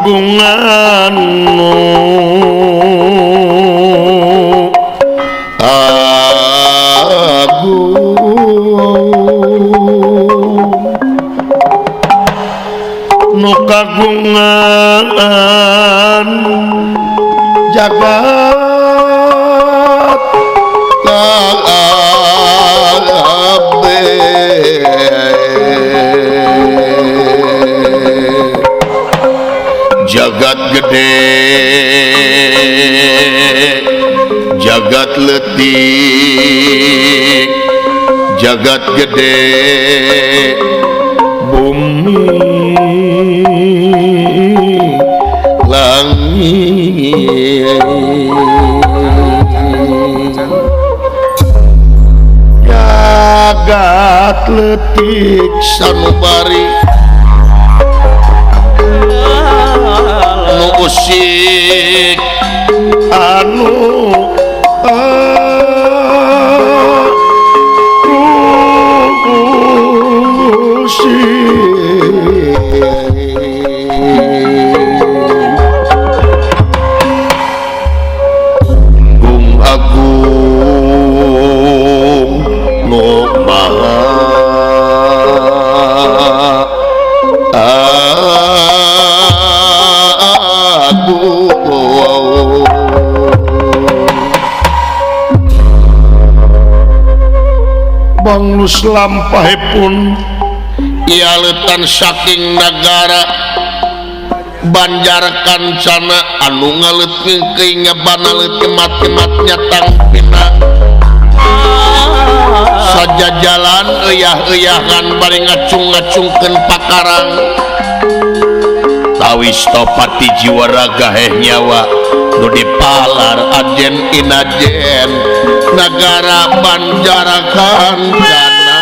kagunganmu nu kagungan jagat jagat gede jagat letik jagat gede bumi langit jagat letik sanubari anu usik anu banglus lampahipun ialetan saking negara Banjar Kancana anu ngaletkeun keuing ngabanalet kemat-kematnya tangpina sajajalan euyah-euyahan bari ngacung-ngacungkeun pakarang tawis topati jiwa raga heh nyawa nu dipalar ajen inajen negara Banjar Kancana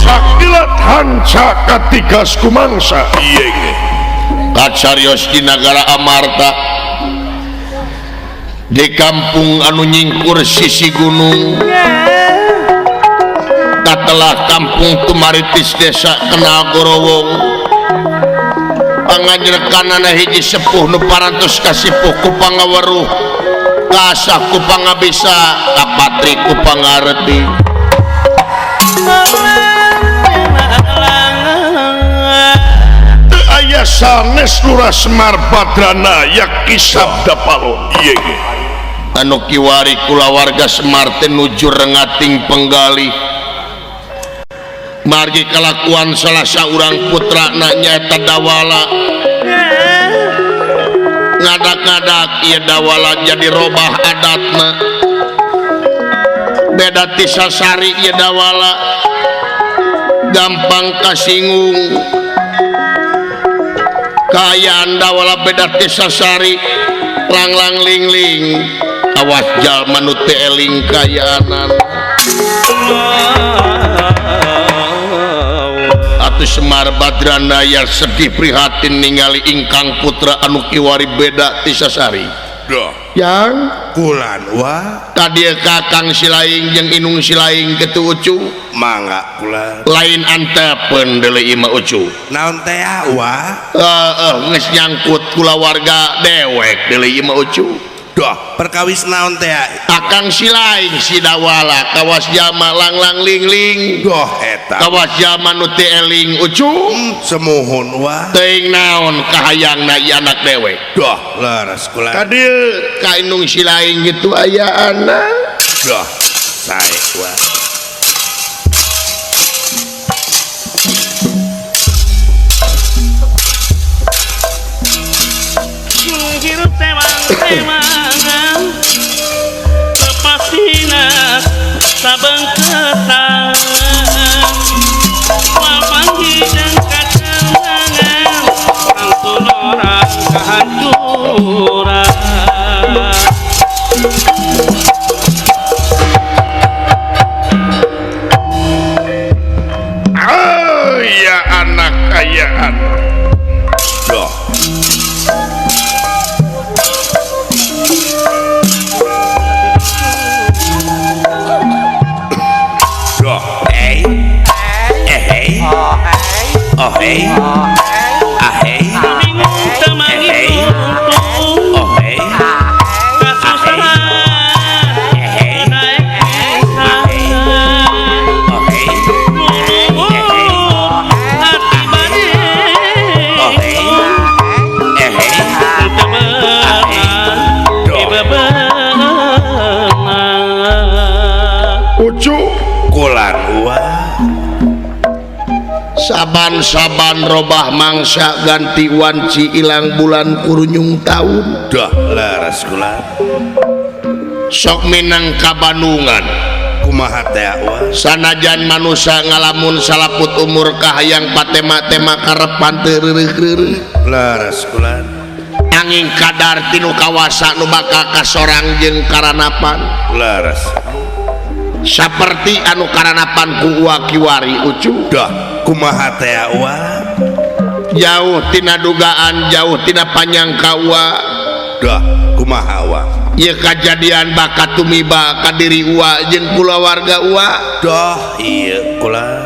sakilat hanca katigas kumangsa ieu kacarios di negara Amarta di kampung anu nyingkur sisi gunung katelah kampung Tumaritis desa kenal Gorowong pangajrekanana hiji sepuh nu parantos kasipuh ku pangaweruh kasah ku pangabisa kapatri ku pangarti teu aya sanes Lurah Semar Badrana yak kisabda palon ieu anu kiwari kulawarga Semar teh nuju rengating penggalih margi kalakuan salah saurang putra nyaeta Dawala ngadak-ngadak ieu Dawala jadi robah adatna beda ti Sasari ieu Dawala gampang kasinggung kaayaan Dawala beda ti Sasari lang-lang ling-ling awas jalma nu teu eling kaayaanan Semar Badrana yang sedih prihatin ningali ingkang putra anu kiwari beda ti Sasari yang kulan wa tadi kakang silaing jeung inung silaing ketu ucu mangga kulan lain antepen deuleu ima ucu naon teh wa geus nyangkut kulawarga dewek deuleu ima ucu doh perkawis naon teh akang silaing si Dawala kawas jama lang-lang ling-ling doh eta kawas jama nu teu eling ucu semuhun wa teuing naon kahayangna ieu anak dewek doh leres kulan kadieu ka inung silaing gitu ayaana doh sae wa hirup temang-temangan lepasina sabengketan wapanggi dan kacangangan antun orang kehancuran ya anak ayaan doh ahei bingung temang itu ohei kasusahan naik ohei hati badai ohei ehei Ucu kulan uang saban-saban robah mangsa ganti wanci ilang bulan kurunyung tahun dah laras kulan sok minang kabandungan kumaha teh uang sanajan manusia ngalamun salaput umur kahayang patema-tema karepan tereureuk laras kulan angin kadar tinu kawasa nu bakal kasorang jeung karanapan laras seperti anu karanapan ku uwa kiwari ucu dah kumaha teh uang jauh tina dugaan jauh tina panyangka uwa dah kumaha uang ieu kajadian bakat tumiba ka diri uwa jeung kulawarga uwa dah iya kulan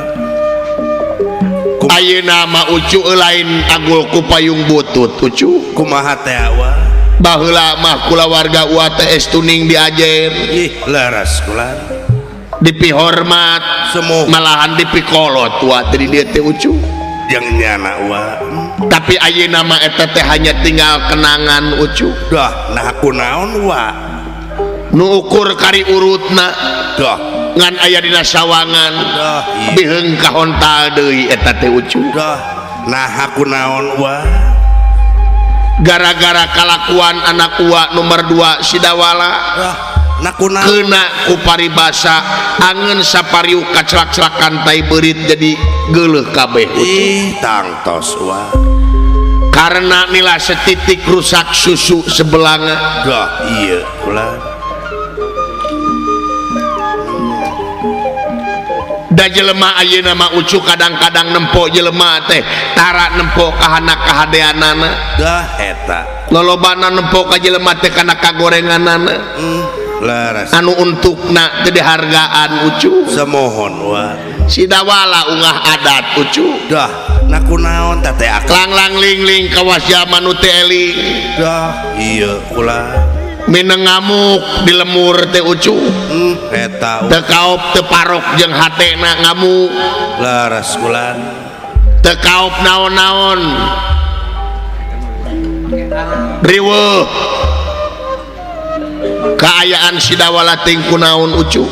ayeuna mah ucu lain agul ku payung butut ucu kumaha teh uang baheula mah kulawarga uwa teh estuning diajer ih laras kulan dipihormat semua malahan dipikolot tua tadi dia teh ucu yang nyana uang tapi ayeuna mah eta teh hanya tinggal kenangan ucu dah nah aku naon uang nu ukur kari urutna dah ngan aya dina sawangan dah iya biheung ka hontal deui eta teh ucu dah nah aku naon uang gara-gara kalakuan anak uwa nomor 2 si Dawala dah naku naon kena ku paribasa angeun sapariuk kaclak-celakan tai beurit jadi geuleuh kabeh ih tangtos uang karena nila setitik rusak susu sebelanga dah iya ulang da jelema ayeuna mah ucu kadang-kadang nempo jelema teh tara nempo kahana kahadeanana dah eta lolobana nempo ka jelema teh kana kagorenganana laras anu untukna teu dihargaan ucu semohon uang si Dawala ungah adat ucu dah naku naon teh akang lang lingling kawas zaman nu teu eling dah iya ulang mineng ngamuk di lemur teh ucu eta teu kaop teu parok jeung hatena ngamuk laras ulang teu kaop naon-naon riweuh kaayaan si Dawala ting kunaon ucu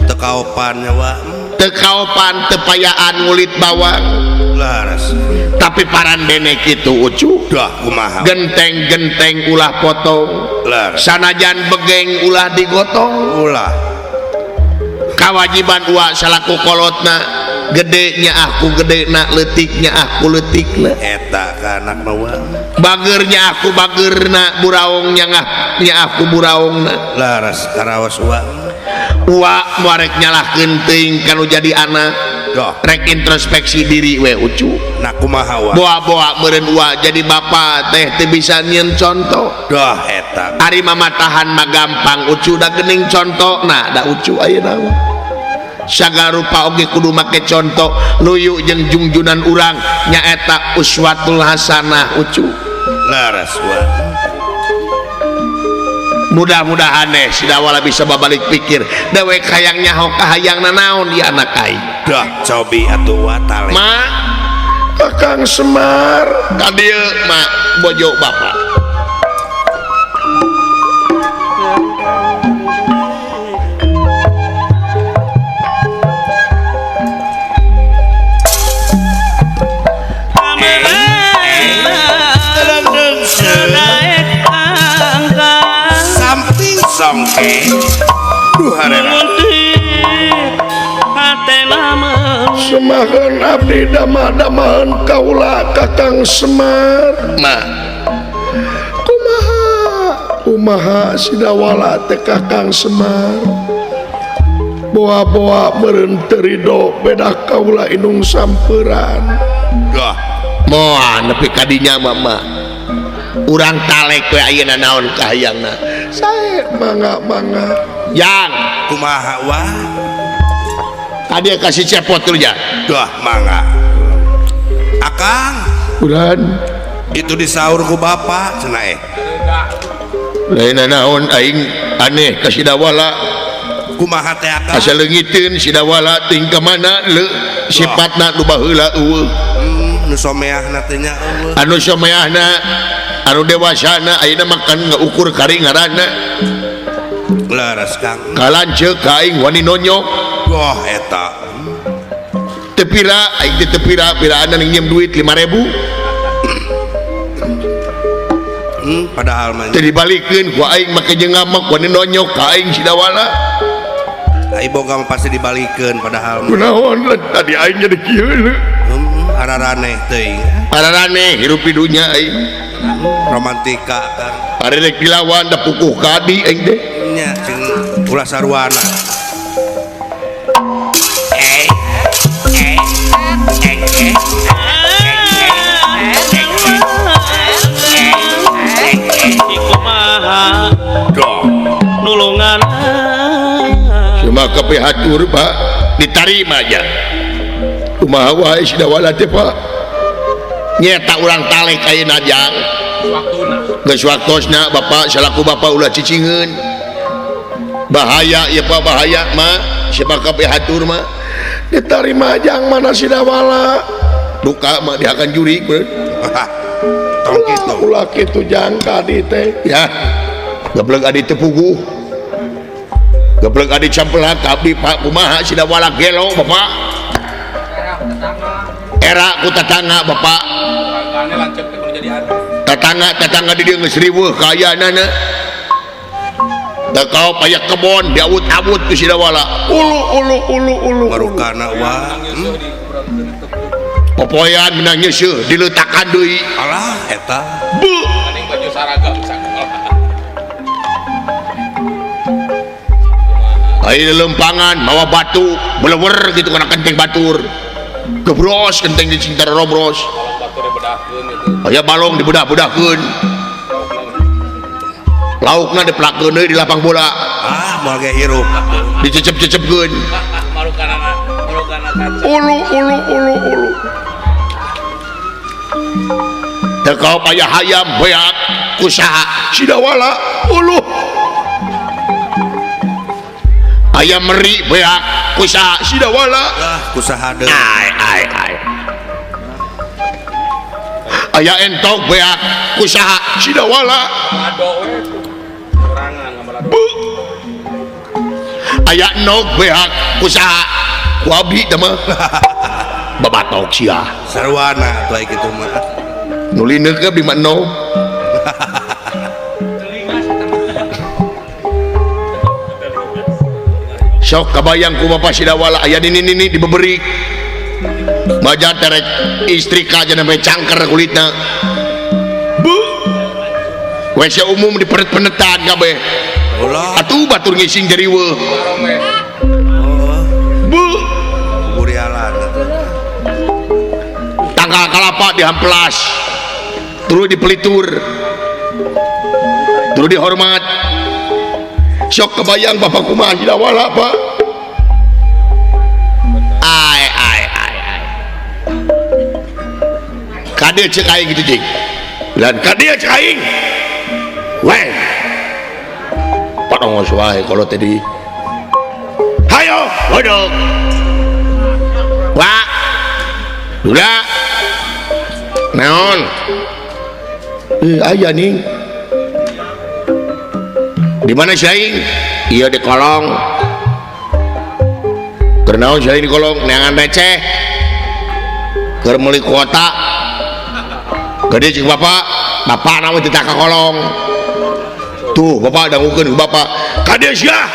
tekaopannya uang teu kaopan teu payaan ngulit bawang laras tapi parandene kitu ucu dah kumaha genteng-genteng ulah potong laras sanajan begeng ulah digotong ulah kawajiban uwa salaku kolotna gedenya aku gedena letiknya aku letikna eta ka anak uang bagernya aku bagerna buraongnya aku buraongna laras karaos uang uwa muarek nyalahkeun teuing kanu jadi anak dah rek introspeksi diri we ucu nak kumaha uang boa-boa meureun uwa jadi bapa teh teu bisa nyieun contoh dah eta ari mamatahan mah gampang ucu da geuning contona da ucu ayeuna mah sagarupa oge kudu make contoh luyu jeung jungjunan urang nyaeta uswatul hasanah ucu laras uang mudah-mudahan si Dawala bisa babalik pikir dewek hayang nyaho kahayang naon di anak aing dah cobi atuh wa tale ma Kakang Semar ka dieu ma bojo bapak samping songke duh harera semahan abdi dama-damahan kaula Kakang Semar ma kumaha si Dawala teh Kakang Semar boa-boa meureun teu ridho beda kaula inung sampeuran dah moal nepi ka dinya mama urang talek we ayeuna naon kahayangna sae mangga yang kumaha wa tadi kasih cepot dulu ya dah mangga Akang bulan itu disaur ku bapak cenah lain naon aing aneh ka sidawala kumaha teh Akang asa leungiteun sidawala ting ka mana le sifatna nu baheula eueuh nu someahna teh nya eueuh anu someahna anu dewasana ayeuna makan ngeukur kari ngaranna leres Kang kalanceuk ka aing wani nonyok wah eta tepira aing teh tepira piraan anu nyiem duit 5.000 padahal mah teh dibalikeun ku aing make jeung ngamak wani nonyok ka aing sidawala ai boga mah pasti dibalikeun padahal mah kunaon tadi aing jadi kieu le araraneh teuing pararane hirup hidunya aing romantika Kang are rek dilawan da pukuh kadi aing teh nya jeung ulah sarwana Ikumaha nulungan cuma kepihatur Pak diterima aja kumaha wae sidawala teh Pak nyeta urang taleh kayeuna jang geus waktosna Bapak salaku Bapak ulah cicingeun bahaya ya Pak bahaya mah siapa kepihatur mah diterima jang mana sidawala duka mah diakan juri tong kitu ulah kitu jang kadi teh ya geblek adi teu puguh geblek adi campelak abdi Pak kumaha sidawala gelo Bapak era ku tetangga Bapak tetangga di dieu geus riweuh ka ayeunana da kau payak kebon diawut-awut ku sidawala ulu marukana wa popoyan menang nyeuseum diletakan deui alah eta bu baju saraga ayo lempangan mawa batu belewer gitu kana kenteng batur gebros kenteng di cinta robros batur bedahkeun gitu aya balong dibedah-bedahkeun laukna dipelakeun deui di lapang bola moal ge hirup dicecep-cecepkeun marukana kaca ulu teu kau payah hayam beak kusaha sidawala ulu ayam meri beak kusaha sidawala kusaha deui ai aya entok beak kusaha sidawala ado we sorangan ngabalad aya nok beak kusaha ku abdi teh mah babatok sia sarwana atuh kitu mah nulineuk ke abdi mah no sok kabayang ku Bapak sidawala aya nini dibeberik maja terek istri ka aja namanya cangker kulitna bu WC umum di penetan kabeh ulah atuh batur ngising jariweuh bu burialan tanggal kalapa dihamplas terus dipelitur terus dihormat sok kebayang Bapak kumaha sidawala Pak ai kade cek aing gitu cik dan kade cek aing weh padongos wae kalau tadi hayo duduk Pak udah naon aya nih di mana syaing iya di kolong kernaon syaing di kolong neangan receh keur meuli kuota gede cik bapak namun tidak ke kolong tuh bapak dangukeun ke bapak kade sia